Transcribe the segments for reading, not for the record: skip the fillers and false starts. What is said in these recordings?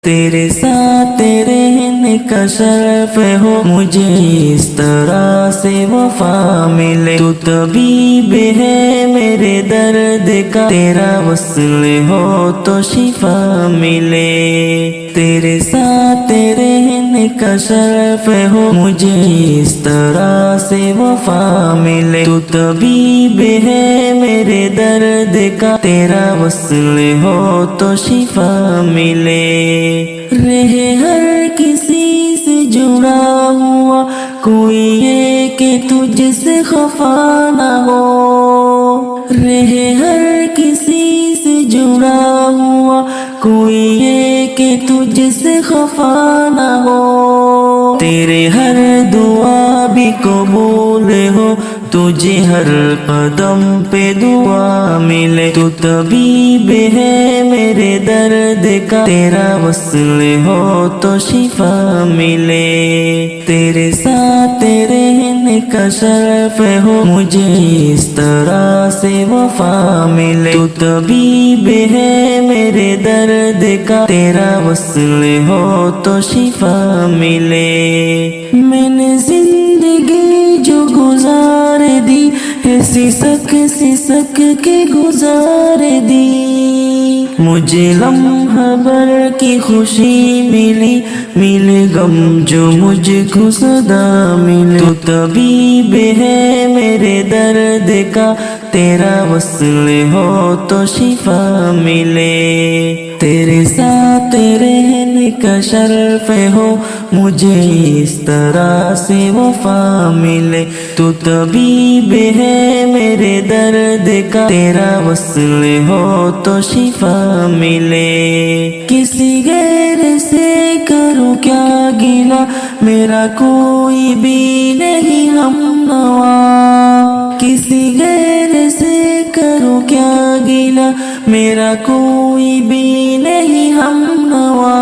تیرے ساتھ رہنے کا شرف ہو، مجھے اس طرح سے وفا ملے۔ تو طبیب ہے میرے درد کا، تیرا وصل ہو تو شفا ملے۔ تیرے ساتھ رہنے کا شرف ہو، مجھے اس طرح سے وفا ملے۔ تو طبیب ہے میرے درد کا، تیرا وصل ہو تو شفا ملے۔ رہے ہر کسی سے جڑا ہوا، کوئی یہ کہ تجھ سے خفا نہ ہو۔ رہے ہر کسی سے جڑا ہوا، کوئی یہ کہ تجھ سے خفا نہ ہو۔ تیرے ہر دعا بھی قبول ہو، تجھے ہر قدم پہ دعا ملے۔ تو طبیب ہے میرے درد کا، تیرا وصل ہو تو شفا ملے۔ تیرے ساتھ رہنے کا شرف ہو، مجھے اس طرح سے وفا ملے۔ تو طبیب ہے میرے درد کا، تیرا وصل ہو تو شفا ملے۔ میں نے زندگی جو گزار دی ہے، سسک سسک کے گزار دی۔ مجھے لمحہ بھر کی خوشی ملی، ملے غم جو مجھ کو صدا ملے۔ تو طبیب ہے میرے درد کا، تیرا وصل ہو تو شفا ملے۔ تیرے ساتھ رہنے کا شرف ہو، مجھے اس طرح سے وفا ملے۔ تو طبیب ہے میرے درد کا، تیرا وصل ہو تو شفا ملے۔ کسی غیر سے کروں کیا گلہ، میرا کوئی بھی نہیں ہمنوا۔ کسی غیر سے کروں کیا گلہ، میرا کوئی بھی نہیں ہمنوا۔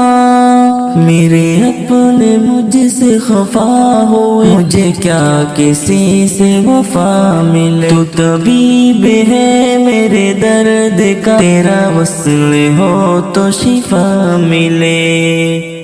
میرے اپنے مجھ سے خفا ہوئے، مجھے کیا کسی سے وفا ملے۔ تو طبیب ہے میرے درد کا، تیرا وصل ہو تو شفا ملے۔